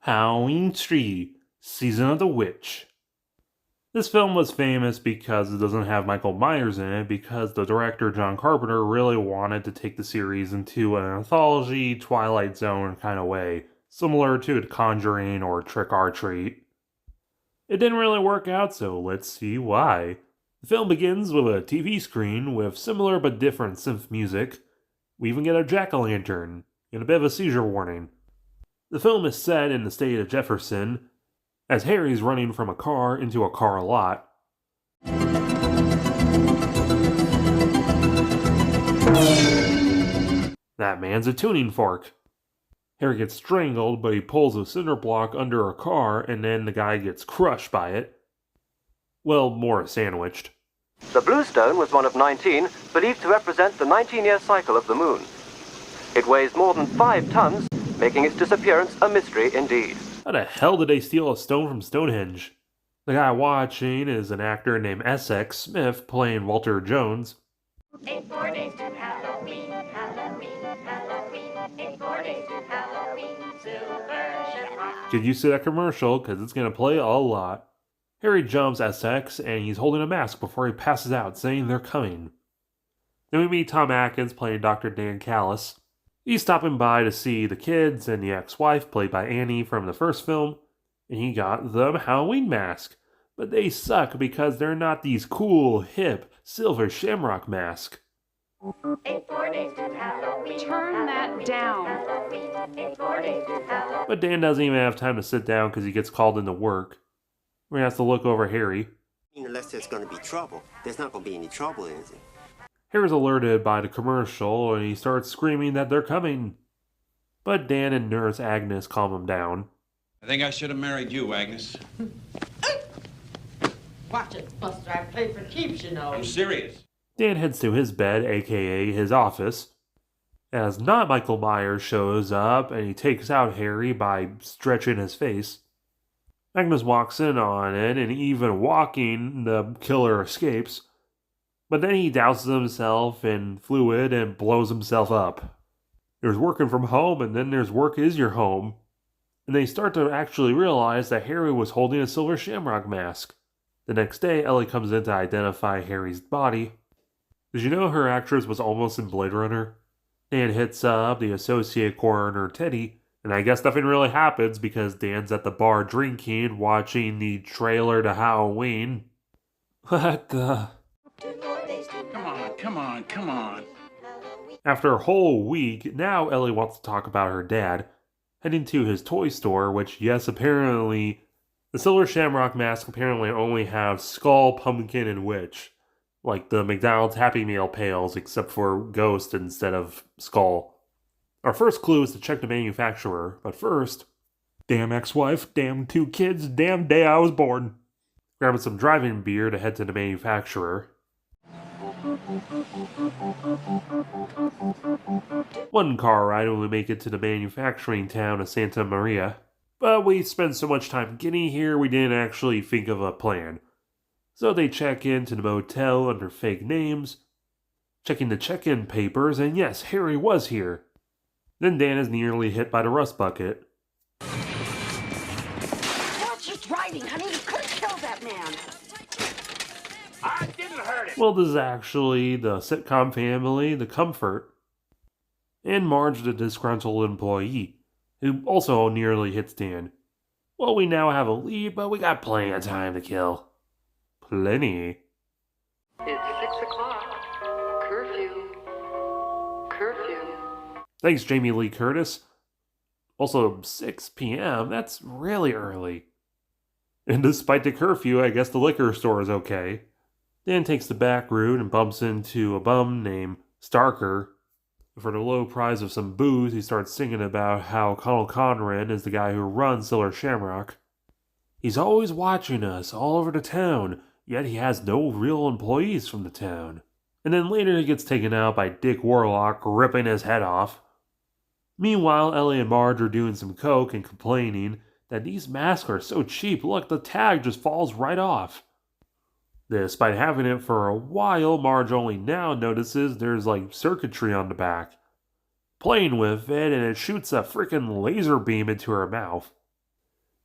Halloween 3, Season of the Witch. This film was famous because it doesn't have Michael Myers in it, because the director John Carpenter really wanted to take the series into an anthology, Twilight Zone kind of way, similar to The Conjuring or Trick or Treat. It didn't really work out, so let's see why. The film begins with a TV screen with similar but different synth music. We even get a jack-o'-lantern, and a bit of a seizure warning. The film is set in the state of Jefferson, as Harry's running from a car into a car lot. That man's a tuning fork. Harry gets strangled, but he pulls a cinder block under a car, and then the guy gets crushed by it. Well, more sandwiched. The blue stone was one of 19, believed to represent the 19-year cycle of the moon. It weighs more than 5 tons, making its disappearance a mystery indeed. How the hell did they steal a stone from Stonehenge? The guy watching is an actor named Essex Smith playing Walter Jones. 8 more days to Halloween, Halloween, Halloween. 8 more days to Halloween, Silver Shamrock. Get used to that commercial, because it's going to play a lot. Harry jumps Essex, and he's holding a mask before he passes out, saying they're coming. Then we meet Tom Atkins playing Dr. Dan Callis. He's stopping by to see the kids and the ex-wife, played by Annie from the first film, and he got them Halloween mask. But they suck because they're not these cool, hip, silver shamrock masks. 8 more days to Halloween. Turn that down. Halloween. 8 more days to Halloween. But Dan doesn't even have time to sit down because he gets called into work. We're going to have to look over Harry. Unless there's going to be trouble. There's not going to be any trouble in it. Harry's alerted by the commercial, and he starts screaming that they're coming. But Dan and Nurse Agnes calm him down. I think I should have married you, Agnes. Watch it, Buster. I play for keeps, you know. I'm serious. Dan heads to his bed, aka his office, as not Michael Myers shows up, and he takes out Harry by stretching his face. Agnes walks in on it, and even walking, the killer escapes. But then he douses himself in fluid and blows himself up. There's working from home, and then there's work is your home. And they start to actually realize that Harry was holding a silver shamrock mask. The next day, Ellie comes in to identify Harry's body. Did you know her actress was almost in Blade Runner? Dan hits up the associate coroner Teddy, and I guess nothing really happens because Dan's at the bar drinking, watching the trailer to Halloween. What the... Come on. After a whole week, now Ellie wants to talk about her dad, heading to his toy store, which, yes, apparently, the Silver Shamrock mask apparently only have Skull, Pumpkin, and Witch. Like the McDonald's Happy Meal pails, except for Ghost instead of Skull. Our first clue is to check the manufacturer, but first, damn ex-wife, damn 2 kids, damn day I was born. Grabbing some driving beer to head to the manufacturer. One car ride when we make it to the manufacturing town of Santa Maria. But we spent so much time getting here, we didn't actually think of a plan. So they check into the motel under fake names, checking the check-in papers, and yes, Harry was here. Then Dan is nearly hit by the rust bucket. Watch your driving, honey. You could have killed that man. I didn't hurt him. Well, this is actually the sitcom family, The Comfort, and Marge, the disgruntled employee, who also nearly hits Dan. Well, we now have a lead, but we got plenty of time to kill. Plenty. It's 6 o'clock. Curfew. Thanks, Jamie Lee Curtis. Also, 6 p.m., that's really early. And despite the curfew, I guess the liquor store is okay. Dan takes the back route and bumps into a bum named Starker. For the low price of some booze, he starts singing about how Colonel Conran is the guy who runs Silver Shamrock. He's always watching us all over the town, yet he has no real employees from the town. And then later he gets taken out by Dick Warlock ripping his head off. Meanwhile, Ellie and Marge are doing some coke and complaining that these masks are so cheap, look, the tag just falls right off. Despite having it for a while, Marge only now notices there's like circuitry on the back. Playing with it, and it shoots a freaking laser beam into her mouth.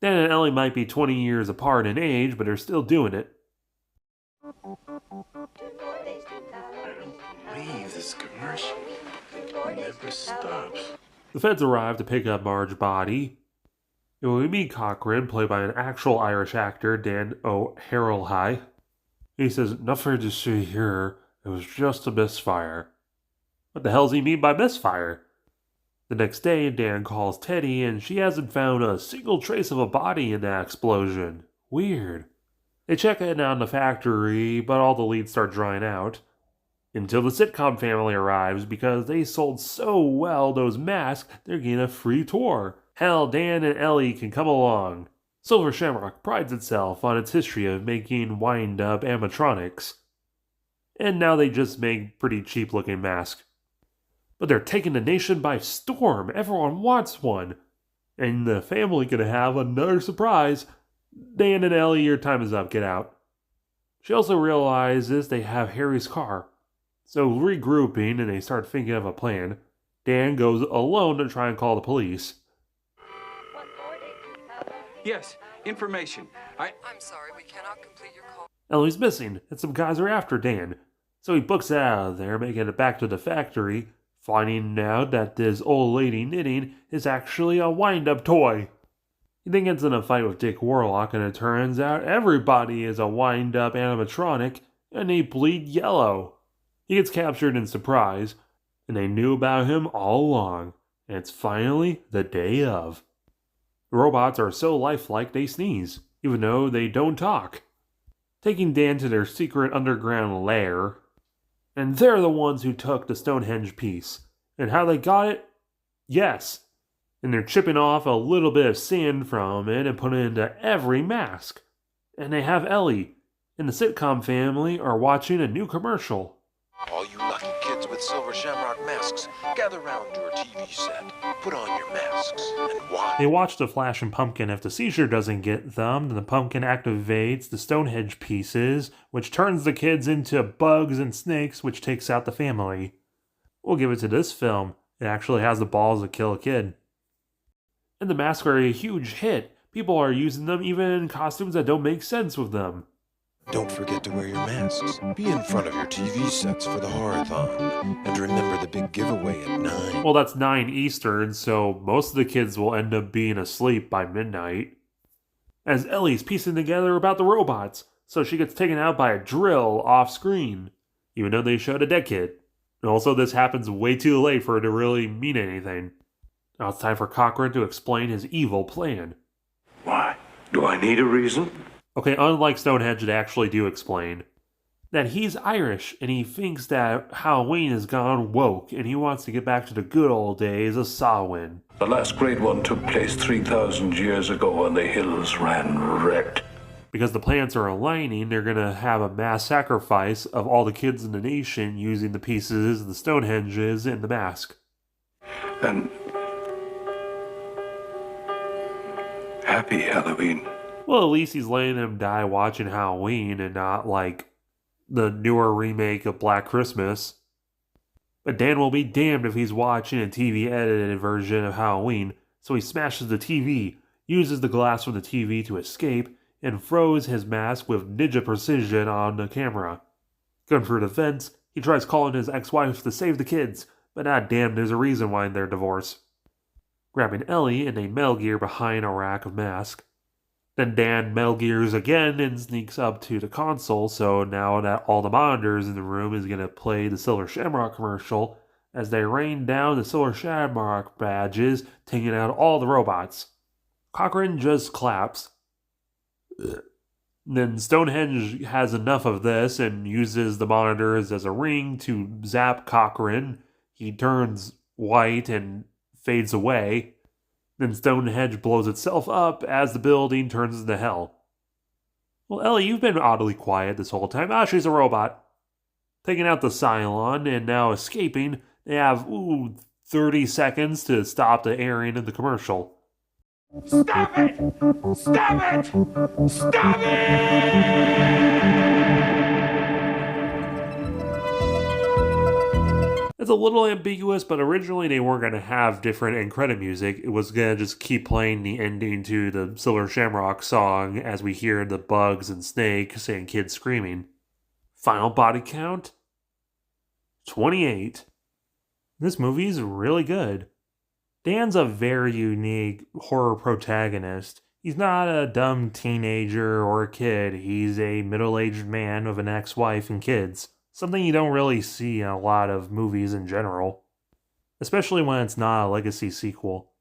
Dan and Ellie might be 20 years apart in age, but they're still doing it. Leave this commercial. It never stops. The feds arrive to pick up Marge's body. And we meet Cochran, played by an actual Irish actor, Dan O'Harrelhigh. He says, "Nothing to see here. It was just a misfire." What the hell does he mean by misfire? The next day, Dan calls Teddy, and she hasn't found a single trace of a body in that explosion. Weird. They check in on the factory, but all the leads start drying out. Until the sitcom family arrives, because they sold so well those masks, they're getting a free tour. Hell, Dan and Ellie can come along. Silver Shamrock prides itself on its history of making wind-up animatronics. And now they just make pretty cheap-looking masks. But they're taking the nation by storm. Everyone wants one. And the family gonna have another surprise. Dan and Ellie, your time is up. Get out. She also realizes they have Harry's car. So regrouping, and they start thinking of a plan. Dan goes alone to try and call the police. Yes, information. I'm sorry, we cannot complete your call. Ellie's missing, and some guys are after Dan. So he books out of there, making it back to the factory, finding out that this old lady knitting is actually a wind-up toy. He then gets in a fight with Dick Warlock, and it turns out everybody is a wind-up animatronic, and they bleed yellow. He gets captured in surprise, and they knew about him all along, and it's finally the day of. The robots are so lifelike they sneeze, even though they don't talk. Taking Dan to their secret underground lair, and they're the ones who took the Stonehenge piece. And how they got it? Yes. And they're chipping off a little bit of sand from it and putting it into every mask. And they have Ellie and the sitcom family are watching a new commercial. All you lucky kids with silver shamrock masks, gather round your TV set. Put on your masks and watch. They watch the Flashing Pumpkin. If the seizure doesn't get them, then the pumpkin activates the Stonehenge pieces, which turns the kids into bugs and snakes, which takes out the family. We'll give it to this film. It actually has the balls to kill a kid. And the masks are a huge hit. People are using them even in costumes that don't make sense with them. Don't forget to wear your masks. Be in front of your TV sets for the horathon. And remember the big giveaway at 9. Well, that's 9 Eastern, so most of the kids will end up being asleep by midnight. As Ellie's piecing together about the robots, so she gets taken out by a drill off screen, even though they showed a dead kid. And also, this happens way too late for it to really mean anything. Now it's time for Cochran to explain his evil plan. Why? Do I need a reason? Okay, unlike Stonehenge, they actually do explain that he's Irish and he thinks that Halloween has gone woke and he wants to get back to the good old days of Samhain. The last great one took place 3,000 years ago and the hills ran red. Because the planets are aligning, they're going to have a mass sacrifice of all the kids in the nation using the pieces, the Stonehenges, and the mask. And happy Halloween. Well, at least he's letting them die watching Halloween and not like the newer remake of Black Christmas. But Dan will be damned if he's watching a TV edited version of Halloween, so he smashes the TV, uses the glass from the TV to escape, and throws his mask with ninja precision on the camera. Going for defense, he tries calling his ex-wife to save the kids, but damn, there's a reason why they're divorced. Grabbing Ellie in a Metal Gear behind a rack of masks. Then Dan Metal Gears again and sneaks up to the console, so now that all the monitors in the room is going to play the Silver Shamrock commercial as they rain down the Silver Shamrock badges, taking out all the robots. Cochran just claps. Then Stonehenge has enough of this and uses the monitors as a ring to zap Cochran. He turns white and fades away. Then Stonehenge blows itself up as the building turns into hell. Well, Ellie, you've been oddly quiet this whole time. She's a robot. Taking out the Cylon and now escaping, they have 30 seconds to stop the airing of the commercial. Stop it! Stop it! Stop it! It's a little ambiguous, but originally they weren't going to have different end credit music. It was going to just keep playing the ending to the Silver Shamrock song as we hear the bugs and snakes and kids screaming. Final body count? 28. This movie's really good. Dan's a very unique horror protagonist. He's not a dumb teenager or a kid. He's a middle-aged man with an ex-wife and kids. Something you don't really see in a lot of movies in general, especially when it's not a legacy sequel.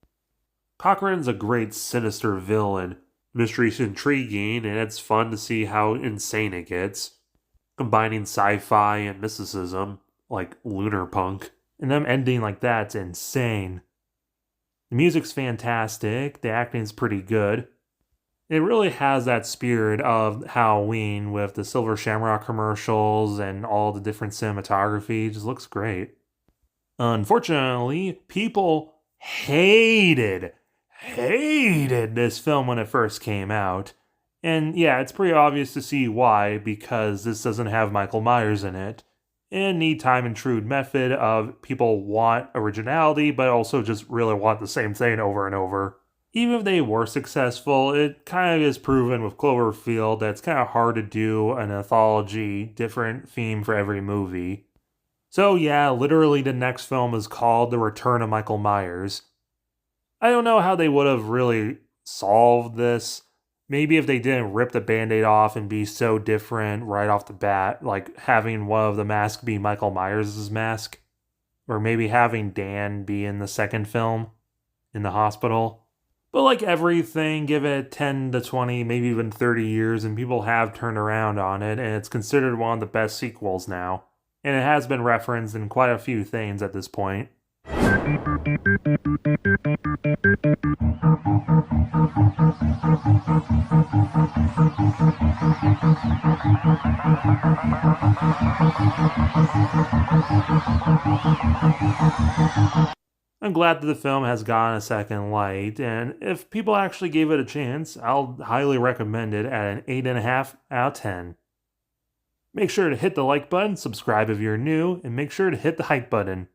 Cochrane's a great sinister villain. Mystery's intriguing, and it's fun to see how insane it gets, combining sci-fi and mysticism, like lunar punk, and them ending like that's insane. The music's fantastic, the acting's pretty good. It really has that spirit of Halloween with the Silver Shamrock commercials and all the different cinematography. It just looks great. Unfortunately, people hated this film when it first came out. And yeah, it's pretty obvious to see why, because this doesn't have Michael Myers in it. And the time and true method of people want originality, but also just really want the same thing over and over. Even if they were successful, it kind of is proven with Cloverfield that it's kind of hard to do an anthology, different theme for every movie. So yeah, literally the next film is called The Return of Michael Myers. I don't know how they would have really solved this. Maybe if they didn't rip the Band-Aid off and be so different right off the bat, like having one of the masks be Michael Myers' mask. Or maybe having Dan be in the second film in the hospital. But like everything, give it 10 to 20, maybe even 30 years, and people have turned around on it, and it's considered one of the best sequels now. And it has been referenced in quite a few things at this point. I'm glad that the film has gotten a second light, and if people actually gave it a chance, I'll highly recommend it at an 8.5 out of 10. Make sure to hit the like button, subscribe if you're new, and make sure to hit the hype button.